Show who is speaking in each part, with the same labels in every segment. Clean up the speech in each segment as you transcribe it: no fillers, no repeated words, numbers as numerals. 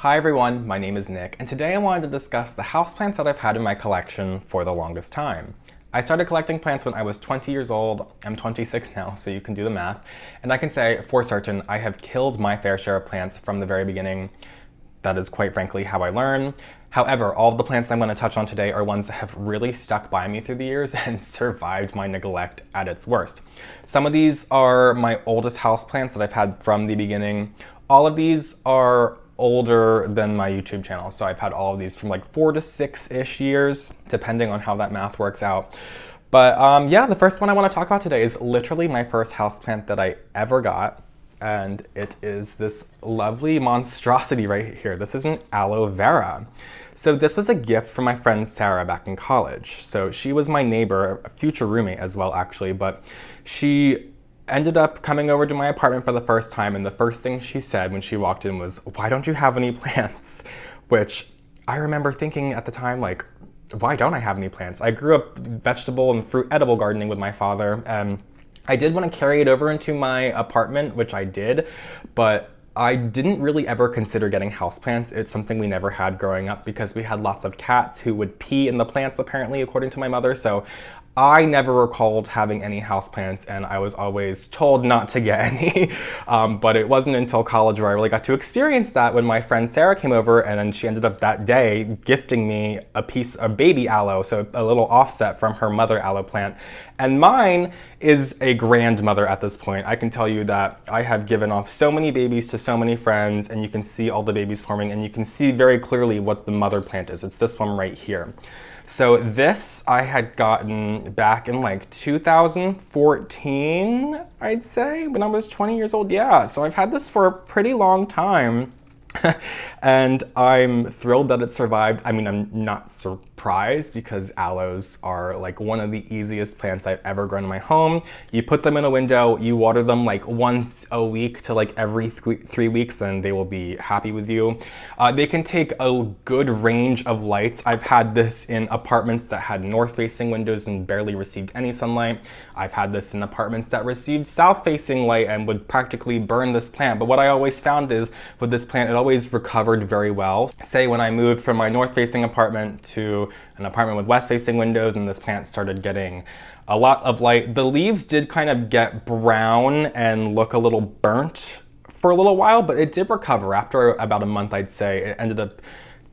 Speaker 1: Hi everyone, my name is Nick, and today I wanted to discuss the houseplants that I've had in my collection for the longest time. I started collecting plants when I was 20 years old. I'm 26 now, so you can do the math. And I can say for certain I have killed my fair share of plants from the very beginning. That is quite frankly how I learn. However, all of the plants I'm going to touch on today are ones that have really stuck by me through the years and survived my neglect at its worst. Some of these are my oldest houseplants that I've had from the beginning. All of these are older than my YouTube channel, so I've had all of these from like 4 to 6-ish years, depending on how that math works out. But yeah, the first one I want to talk about today is literally my first houseplant that I ever got, and it is this lovely monstrosity right here. This is an aloe vera. So this was a gift from my friend Sarah back in college. So she was my neighbor, a future roommate as well actually, but she ended up coming over to my apartment for the first time, and the first thing she said when she walked in was, "Why don't you have any plants?" Which I remember thinking at the time, like, why don't I have any plants? I grew up vegetable and fruit edible gardening with my father, and I did want to carry it over into my apartment, which I did, but I didn't really ever consider getting houseplants. It's something we never had growing up because we had lots of cats who would pee in the plants, apparently, according to my mother. So I never recalled having any houseplants, and I was always told not to get any. But it wasn't until college where I really got to experience that when my friend Sarah came over, and then she ended up that day gifting me a piece of baby aloe, so a little offset from her mother aloe plant. And mine is a grandmother at this point. I can tell you that I have given off so many babies to so many friends, and you can see all the babies forming, and you can see very clearly what the mother plant is. It's this one right here. So this I had gotten back in like 2014, I'd say, when I was 20 years old. Yeah, so I've had this for a pretty long time. And I'm thrilled that it survived. I mean, I'm not surprised because aloes are like one of the easiest plants I've ever grown in my home. You put them in a window, you water them like once a week to like every 3 weeks, and they will be happy with you. They can take a good range of lights. I've had this in apartments that had north-facing windows and barely received any sunlight. I've had this in apartments that received south-facing light and would practically burn this plant. But what I always found is with this plant, it always recovered very well. Say when I moved from my north-facing apartment to an apartment with west-facing windows and this plant started getting a lot of light, the leaves did kind of get brown and look a little burnt for a little while, but it did recover. After about a month, I'd say, it ended up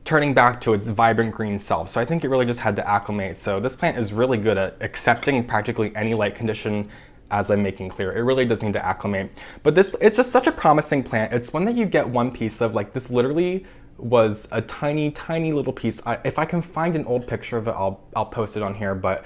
Speaker 1: turning back to its vibrant green self. So I think it really just had to acclimate. So this plant is really good at accepting practically any light condition, as I'm making clear. It really does need to acclimate. But this, it's just such a promising plant. It's one that you get one piece of. Like, this literally was a tiny, tiny little piece. If I can find an old picture of it, I'll post it on here, but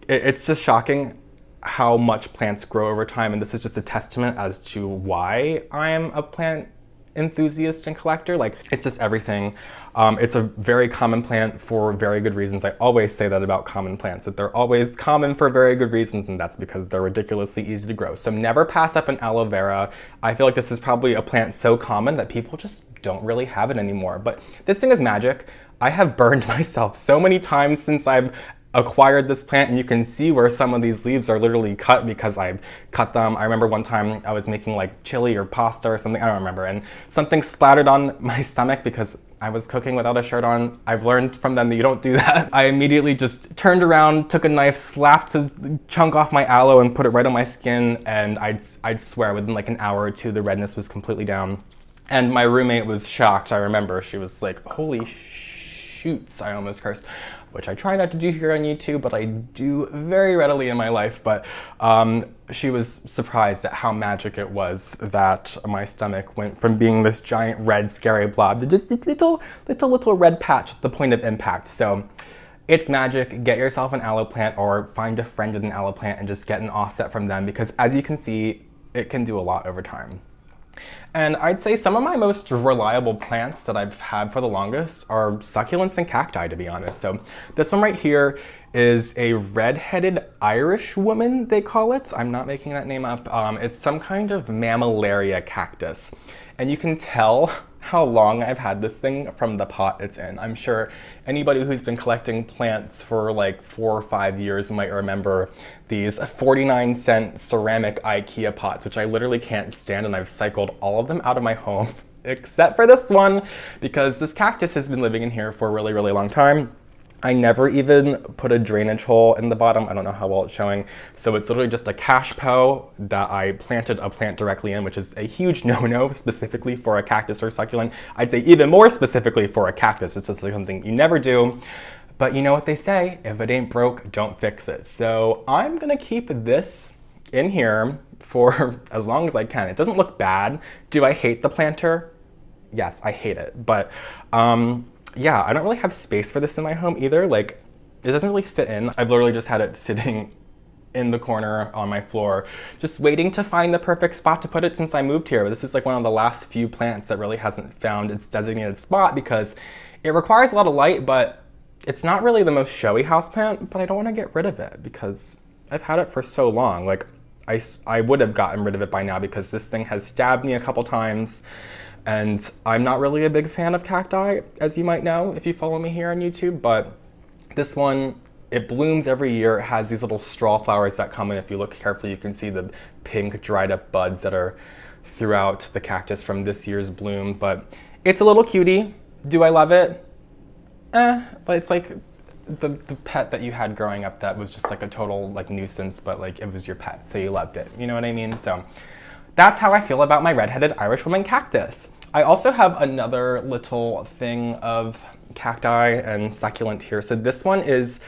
Speaker 1: it's just shocking how much plants grow over time, and this is just a testament as to why I am a plant enthusiast and collector. Like, it's just everything. It's a very common plant for very good reasons. I always say that about common plants, that they're always common for very good reasons, and that's because they're ridiculously easy to grow. So never pass up an aloe vera. I feel like this is probably a plant so common that people just don't really have it anymore. But this thing is magic. I have burned myself so many times since I've acquired this plant, and you can see where some of these leaves are literally cut because I've cut them. I remember one time I was making like chili or pasta or something, I don't remember, and something splattered on my stomach because I was cooking without a shirt on. I've learned from them that you don't do that. I immediately just turned around, took a knife, slapped a chunk off my aloe and put it right on my skin, and I'd swear within like an hour or two the redness was completely down. And my roommate was shocked. I remember she was like, "Holy shoots," I almost cursed, which I try not to do here on YouTube, but I do very readily in my life. But she was surprised at how magic it was that my stomach went from being this giant red scary blob to just this little red patch at the point of impact. So it's magic. Get yourself an aloe plant or find a friend with an aloe plant and just get an offset from them, because as you can see, it can do a lot over time. And I'd say some of my most reliable plants that I've had for the longest are succulents and cacti, to be honest. So this one right here is a red-headed Irish woman, they call it. I'm not making that name up. It's some kind of Mammillaria cactus. And you can tell how long I've had this thing from the pot it's in. I'm sure anybody who's been collecting plants for like 4 or 5 years might remember these 49-cent ceramic IKEA pots, which I literally can't stand, and I've cycled all of them out of my home except for this one, because this cactus has been living in here for a really, really long time. I never even put a drainage hole in the bottom. I don't know how well it's showing. So it's literally just a cash po that I planted a plant directly in, which is a huge no-no specifically for a cactus or succulent. I'd say even more specifically for a cactus. It's just like something you never do. But you know what they say, if it ain't broke, don't fix it. So I'm gonna keep this in here for as long as I can. It doesn't look bad. Do I hate the planter? Yes, I hate it. But yeah, I don't really have space for this in my home either. Like, it doesn't really fit in. I've literally just had it sitting in the corner on my floor, just waiting to find the perfect spot to put it since I moved here. But this is like one of the last few plants that really hasn't found its designated spot because it requires a lot of light, but it's not really the most showy houseplant, but I don't want to get rid of it because I've had it for so long. Like, I would have gotten rid of it by now because this thing has stabbed me a couple times. And I'm not really a big fan of cacti, as you might know if you follow me here on YouTube, but this one, it blooms every year. It has these little straw flowers that come in. If you look carefully, you can see the pink dried up buds that are throughout the cactus from this year's bloom, but it's a little cutie. Do I love it? But it's like the pet that you had growing up that was just like a total like nuisance, but like it was your pet, so you loved it. You know what I mean? So that's how I feel about my red-headed Irish woman cactus. I also have another little thing of cacti and succulent here. So this one is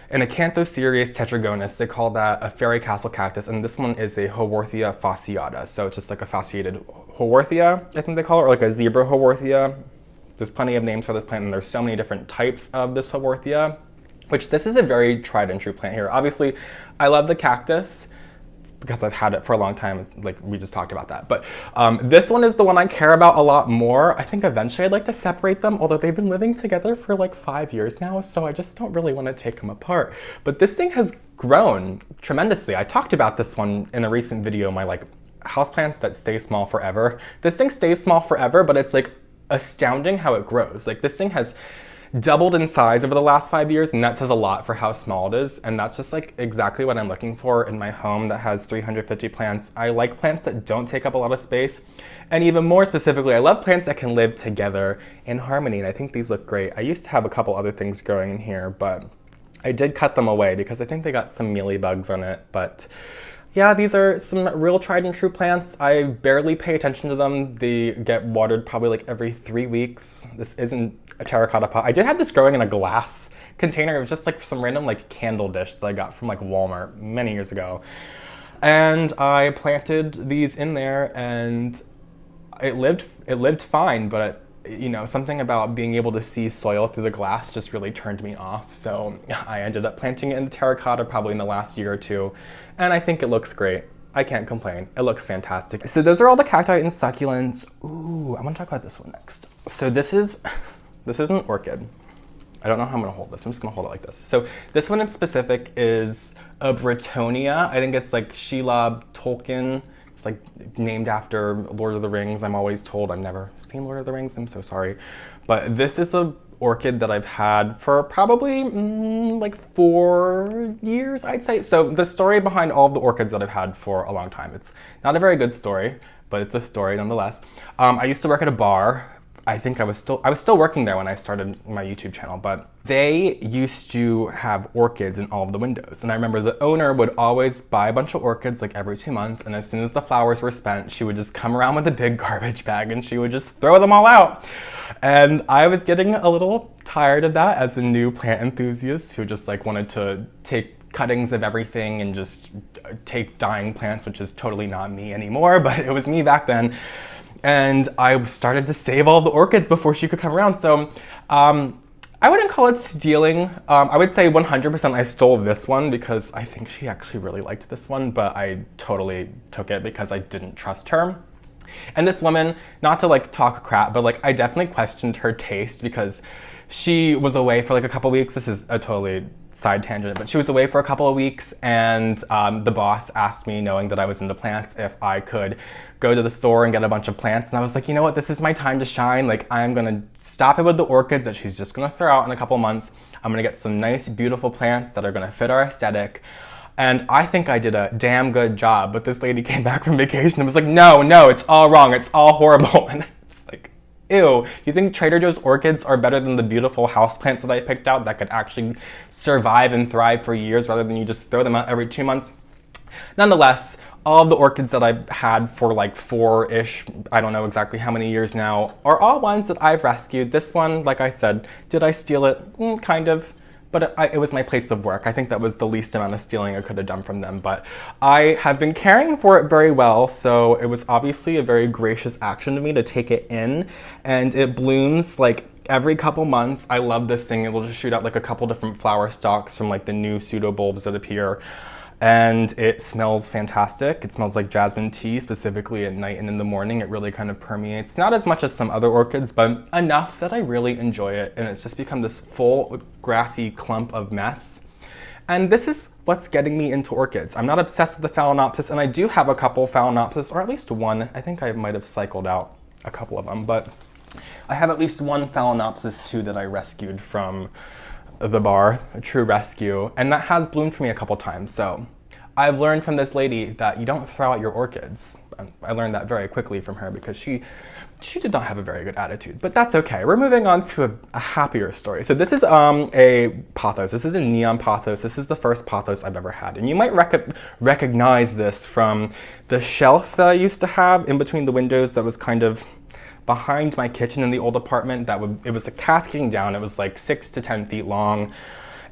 Speaker 1: an Acanthocereus tetragonus. They call that a fairy castle cactus, and this one is a Haworthia fasciata. So it's just like a fasciated Haworthia, I think they call it, or like a zebra Haworthia. There's plenty of names for this plant, and there's so many different types of this Haworthia, which this is a very tried and true plant here. Obviously, I love the cactus because I've had it for a long time, like we just talked about that. But this one is the one I care about a lot more. I think eventually I'd like to separate them, although they've been living together for like 5 years now, so I just don't really want to take them apart. But this thing has grown tremendously. I talked about this one in a recent video, my like houseplants that stay small forever. This thing stays small forever, but it's like astounding how it grows. Like this thing has doubled in size over the last 5 years, and that says a lot for how small it is, and that's just like exactly what I'm looking for in my home that has 350 plants. I like plants that don't take up a lot of space, and even more specifically, I love plants that can live together in harmony, and I think these look great. I used to have a couple other things growing in here, but I did cut them away because I think they got some mealy bugs on it. But yeah, these are some real tried and true plants. I barely pay attention to them. They get watered probably like every 3 weeks. This isn't a terracotta pot. I did have this growing in a glass container. It was just like some random like candle dish that I got from like Walmart many years ago. And I planted these in there and it lived fine, but you know, something about being able to see soil through the glass just really turned me off. So I ended up planting it in the terracotta probably in the last year or two, and I think it looks great. I can't complain. It looks fantastic. So those are all the cacti and succulents. Ooh, I want to talk about this one next. So this is an orchid. I don't know how I'm gonna hold this. I'm just gonna hold it like this. So this one in specific is a Bratonia. I think it's like Shelob Tolkien. It's like named after Lord of the Rings. I'm always told. I've never seen Lord of the Rings. I'm so sorry. But this is a orchid that I've had for probably like 4 years, I'd say. So the story behind all of the orchids that I've had for a long time, it's not a very good story, but it's a story nonetheless. I used to work at a bar. I think I was still working there when I started my YouTube channel, but they used to have orchids in all of the windows. And I remember the owner would always buy a bunch of orchids like every 2 months, and as soon as the flowers were spent, she would just come around with a big garbage bag and she would just throw them all out. And I was getting a little tired of that as a new plant enthusiast who just like wanted to take cuttings of everything and just take dying plants, which is totally not me anymore, but it was me back then. And I started to save all the orchids before she could come around. So I wouldn't call it stealing. I would say 100% I stole this one because I think she actually really liked this one, but I totally took it because I didn't trust her. And this woman, not to like talk crap, but like I definitely questioned her taste because she was away for like a couple weeks. This is a totally side tangent, but she was away for a couple of weeks, and the boss asked me, knowing that I was into plants, if I could go to the store and get a bunch of plants. And I was like, you know what, this is my time to shine. Like, I'm gonna stop it with the orchids that she's just gonna throw out in a couple months. I'm gonna get some nice, beautiful plants that are gonna fit our aesthetic. And I think I did a damn good job, but this lady came back from vacation and was like, no, it's all wrong, it's all horrible. And Ew, you think Trader Joe's orchids are better than the beautiful houseplants that I picked out that could actually survive and thrive for years rather than you just throw them out every 2 months? Nonetheless, all of the orchids that I've had for like 4-ish, I don't know exactly how many years now, are all ones that I've rescued. This one, like I said, did I steal it? Kind of. But it was my place of work. I think that was the least amount of stealing I could have done from them. But I have been caring for it very well, so it was obviously a very gracious action to me to take it in. And it blooms like every couple months. I love this thing. It will just shoot out like a couple different flower stalks from like the new pseudobulbs that appear. And it smells fantastic. It smells like jasmine tea, specifically at night and in the morning. It really kind of permeates, not as much as some other orchids, but enough that I really enjoy it. And it's just become this full grassy clump of mess. And this is what's getting me into orchids. I'm not obsessed with the Phalaenopsis, and I do have a couple Phalaenopsis, or at least one. I think I might have cycled out a couple of them, but I have at least one Phalaenopsis too that I rescued from the bar, a true rescue, and that has bloomed for me a couple times. So I've learned from this lady that you don't throw out your orchids. I learned that very quickly from her because she did not have a very good attitude, but that's okay. We're moving on to a happier story. So this is a pothos. This is a neon pothos. This is the first pothos I've ever had, and you might recognize this from the shelf that I used to have in between the windows that was kind of behind my kitchen in the old apartment. It was cascading down. It was like 6 to 10 feet long.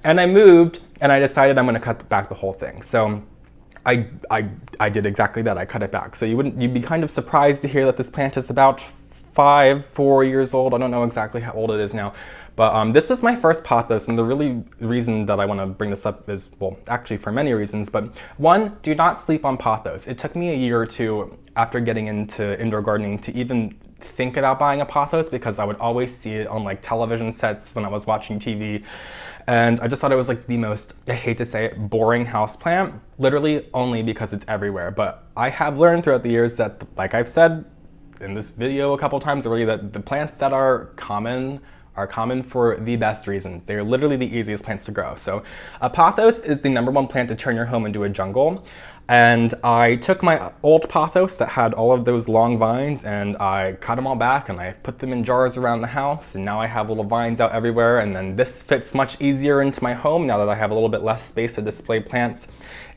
Speaker 1: And I moved and I decided I'm gonna cut back the whole thing. So I did exactly that. I cut it back. So you'd be kind of surprised to hear that this plant is about 4 years old. I don't know exactly how old it is now. But this was my first pothos, and the reason that I want to bring this up is, well, actually for many reasons, but one, do not sleep on pothos. It took me a year or two after getting into indoor gardening to even think about buying a pothos, because I would always see it on like television sets when I was watching TV, and I just thought it was like the most, I hate to say it, boring houseplant, literally only because it's everywhere. But I have learned throughout the years that, like I've said in this video a couple times already, that the plants that are common for the best reasons. They're literally the easiest plants to grow. So a pothos is the #1 plant to turn your home into a jungle. And I took my old pothos that had all of those long vines and I cut them all back and I put them in jars around the house, and now I have little vines out everywhere. And then this fits much easier into my home now that I have a little bit less space to display plants.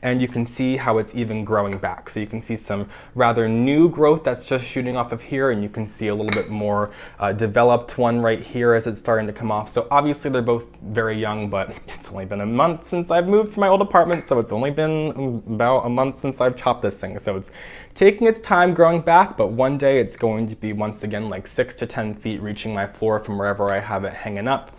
Speaker 1: And you can see how it's even growing back. So you can see some rather new growth that's just shooting off of here, and you can see a little bit more developed one right here as it's starting to come off. So obviously they're both very young, but it's only been a month since I've moved from my old apartment, so it's only been about a month since I've chopped this thing. So it's taking its time growing back, but one day it's going to be once again like 6 to 10 feet reaching my floor from wherever I have it hanging up.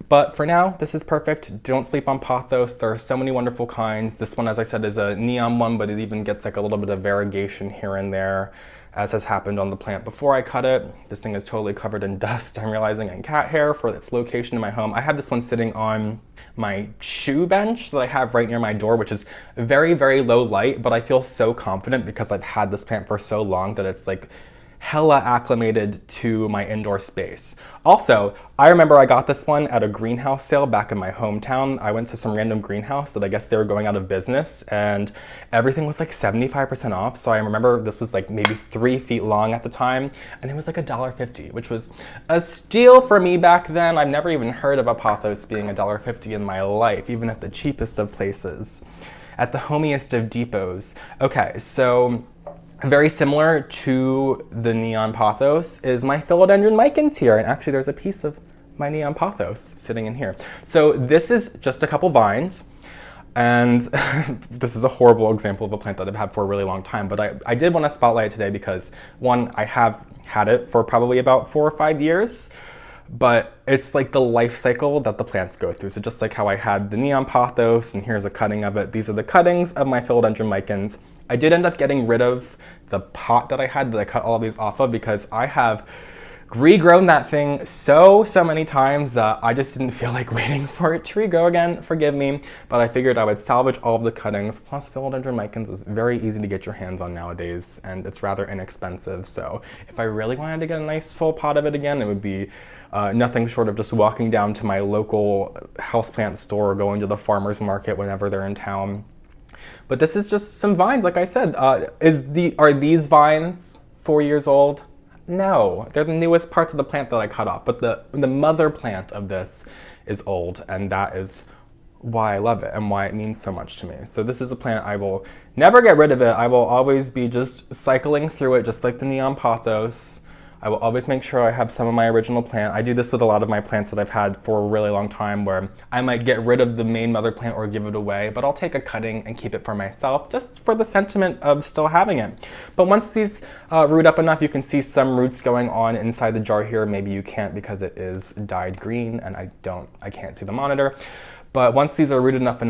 Speaker 1: But for now, this is perfect. Don't sleep on pothos. There are so many wonderful kinds. This one, as I said, is a neon one, but it even gets like a little bit of variegation here and there, as has happened on the plant before I cut it. This thing is totally covered in dust, I'm realizing, and cat hair for its location in my home. I have this one sitting on my shoe bench that I have right near my door, which is very, very low light, but I feel so confident because I've had this plant for so long that it's like hella acclimated to my indoor space. Also, I remember I got this one at a greenhouse sale back in my hometown. I went to some random greenhouse that I guess they were going out of business, and everything was like 75% off. So I remember this was like maybe 3 feet long at the time, and it was like $1.50, which was a steal for me back then. I've never even heard of a pothos being $1.50 in my life, even at the cheapest of places, at the homiest of depots. Okay, so very similar to the neon pothos is my Philodendron Micans here, and actually there's a piece of my neon pothos sitting in here. So this is just a couple vines, and this is a horrible example of a plant that I've had for a really long time, but I did want to spotlight it today because, one, I have had it for probably about 4 or 5 years, but it's like the life cycle that the plants go through. So just like how I had the neon pothos, and here's a cutting of it. These are the cuttings of my Philodendron Micans. I did end up getting rid of the pot that I had that I cut all of these off of because I have regrown that thing so many times that I just didn't feel like waiting for it to regrow again. Forgive me, but I figured I would salvage all of the cuttings. Plus, Philodendron Micans is very easy to get your hands on nowadays, and it's rather inexpensive. So if I really wanted to get a nice full pot of it again, it would be nothing short of just walking down to my local houseplant store or going to the farmer's market whenever they're in town. But this is just some vines, like I said. Are these vines 4 years old? No, they're the newest parts of the plant that I cut off, but the mother plant of this is old, and that is why I love it and why it means so much to me. So this is a plant I will never get rid of it. I will always be just cycling through it, just like the neon pothos. I will always make sure I have some of my original plant. I do this with a lot of my plants that I've had for a really long time, where I might get rid of the main mother plant or give it away, but I'll take a cutting and keep it for myself, just for the sentiment of still having it. But once these root up enough, you can see some roots going on inside the jar here. Maybe you can't because it is dyed green and I can't see the monitor. But once these are rooted up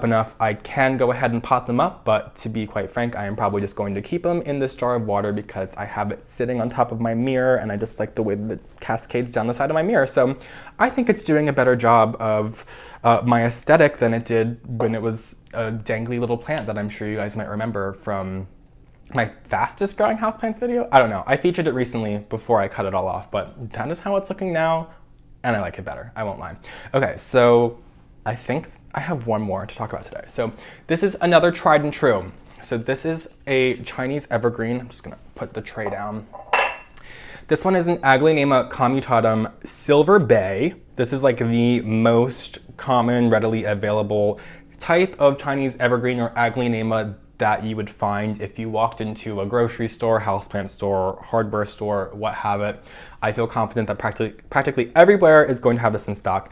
Speaker 1: enough, I can go ahead and pot them up. But to be quite frank, I am probably just going to keep them in this jar of water because I have it sitting on top of my mirror and I just like the way that it cascades down the side of my mirror. So I think it's doing a better job of my aesthetic than it did when it was a dangly little plant that I'm sure you guys might remember from my fastest growing houseplants video. I don't know. I featured it recently before I cut it all off, but that is how it's looking now. And I like it better. I won't lie. Okay, so I think I have one more to talk about today. So this is another tried and true. So this is a Chinese evergreen. I'm just gonna put the tray down. This one is an Aglaonema commutatum silver bay. This is like the most common, readily available type of Chinese evergreen or Aglaonema that you would find if you walked into a grocery store, houseplant store, hardware store, what have it. I feel confident that practically everywhere is going to have this in stock.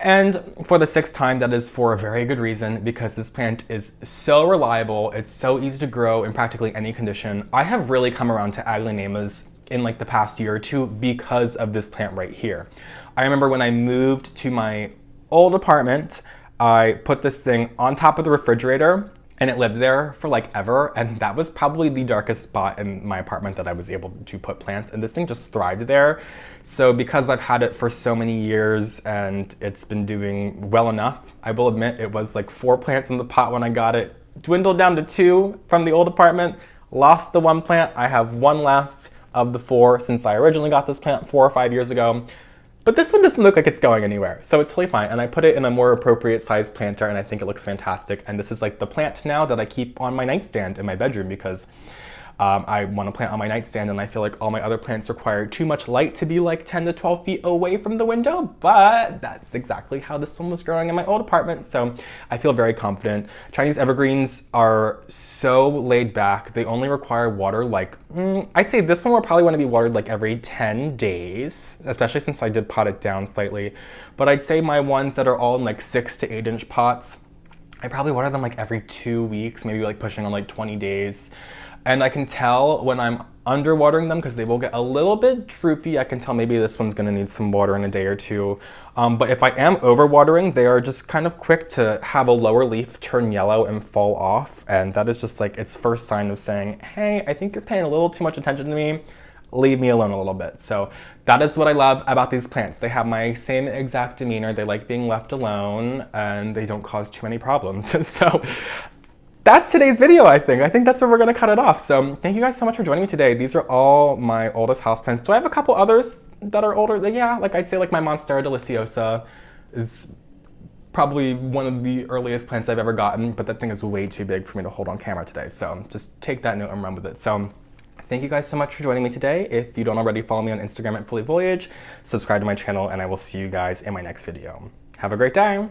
Speaker 1: And for the sixth time, that is for a very good reason, because this plant is so reliable, it's so easy to grow in practically any condition. I have really come around to Aglaonemas in like the past year or two because of this plant right here. I remember when I moved to my old apartment, I put this thing on top of the refrigerator and it lived there for like ever, and that was probably the darkest spot in my apartment that I was able to put plants, and this thing just thrived there. So because I've had it for so many years and it's been doing well enough, I will admit it was like 4 plants in the pot when I got it, dwindled down to 2 from the old apartment, lost the 1 plant. I have 1 left of the 4 since I originally got this plant 4 or 5 years ago. But this one doesn't look like it's going anywhere, so it's totally fine. And I put it in a more appropriate sized planter and I think it looks fantastic. And this is like the plant now that I keep on my nightstand in my bedroom because I want to plant on my nightstand and I feel like all my other plants require too much light to be like 10 to 12 feet away from the window, but that's exactly how this one was growing in my old apartment, so I feel very confident. Chinese evergreens are so laid back. They only require water like, I'd say this one will probably want to be watered like every 10 days, especially since I did pot it down slightly, but I'd say my ones that are all in like 6 to 8 inch pots, I probably water them like every 2 weeks, maybe like pushing on like 20 days. And I can tell when I'm underwatering them because they will get a little bit droopy. I can tell maybe this one's gonna need some water in a day or 2. But if I am overwatering, they are just kind of quick to have a lower leaf turn yellow and fall off. And that is just like its first sign of saying, hey, I think you're paying a little too much attention to me. Leave me alone a little bit. So that is what I love about these plants. They have my same exact demeanor. They like being left alone and they don't cause too many problems. So that's today's video, I think. I think that's where we're gonna cut it off. So thank you guys so much for joining me today. These are all my oldest houseplants. Do I have a couple others that are older? Yeah, like I'd say like my Monstera deliciosa is probably one of the earliest plants I've ever gotten, but that thing is way too big for me to hold on camera today. So just take that note and run with it. So thank you guys so much for joining me today. If you don't already follow me on Instagram at FullyVoyage, subscribe to my channel, and I will see you guys in my next video. Have a great day.